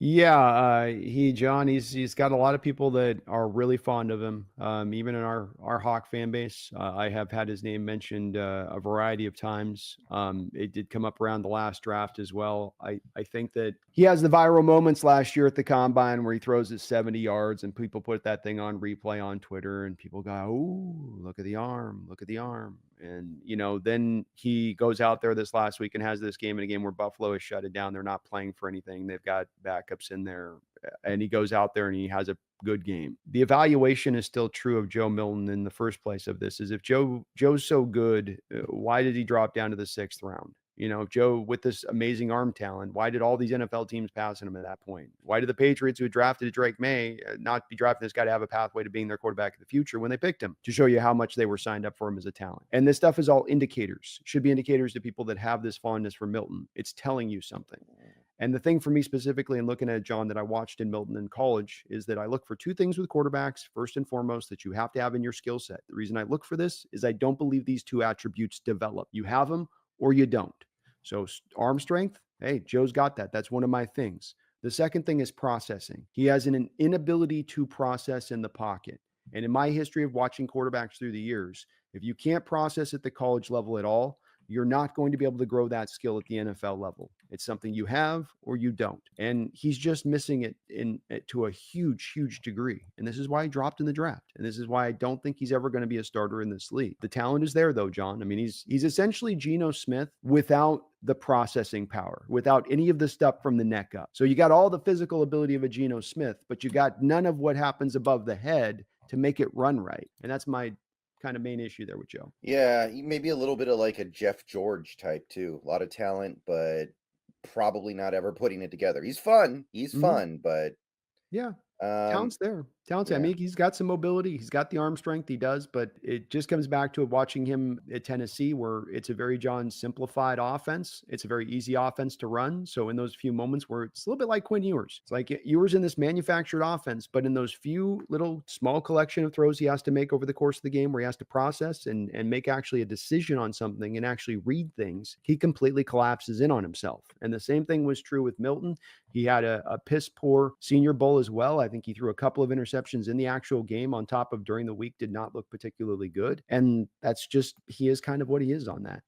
Yeah, John, he's got a lot of people that are really fond of him. Even in our Hawk fan base, I have had his name mentioned a variety of times. It did come up around the last draft as well. I think that he has the viral moments last year at the combine where he throws it 70 yards and people put that thing on replay on Twitter and people go, "Ooh, look at the arm, look at the arm." And then he goes out there this last week and has this game in a game where Buffalo is shut it down. They're not playing for anything. They've got backups in there, and he goes out there and he has a good game. The evaluation is still true of Joe Milton in the first place of this is if Joe's so good, why did he drop down to the sixth round? If Joe with this amazing arm talent, why did all these NFL teams pass on him at that point? Why did the Patriots, who had drafted Drake Maye, not be drafting this guy to have a pathway to being their quarterback in the future when they picked him? To show you how much they were signed up for him as a talent. And this stuff is all indicators, should be indicators to people that have this fondness for Milton. It's telling you something. And the thing for me specifically in looking at John that I watched in Milton in college is that I look for two things with quarterbacks, first and foremost, that you have to have in your skill set. The reason I look for this is I don't believe these two attributes develop. You have them or you don't. So arm strength, hey, Joe's got that. That's one of my things. The second thing is processing. He has an inability to process in the pocket. And in my history of watching quarterbacks through the years, if you can't process at the college level at all, you're not going to be able to grow that skill at the NFL level. It's something you have or you don't. And he's just missing it to a huge, huge degree. And this is why he dropped in the draft. And this is why I don't think he's ever going to be a starter in this league. The talent is there though, John. I mean, he's essentially Geno Smith without the processing power, without any of the stuff from the neck up. So you got all the physical ability of a Geno Smith, but you got none of what happens above the head to make it run right. And that's my kind of main issue there with Joe. Yeah, maybe a little bit of like a Jeff George type too. A lot of talent, but probably not ever putting it together. He's fun. He's Mhm. fun, but Yeah. um Talent's there. Talent's there. I yeah. mean, he's got some mobility. He's got the arm strength. He does, but it just comes back to watching him at Tennessee, where it's a very John simplified offense. It's a very easy offense to run. So in those few moments where it's a little bit like Quinn Ewers, it's like Ewers in this manufactured offense, but in those few little small collection of throws he has to make over the course of the game, where he has to process and make actually a decision on something and actually read things, he completely collapses in on himself. And the same thing was true with Milton. He had a piss poor Senior Bowl as well. I think he threw a couple of interceptions in the actual game on top of during the week, did not look particularly good. And that's just, he is kind of what he is on that.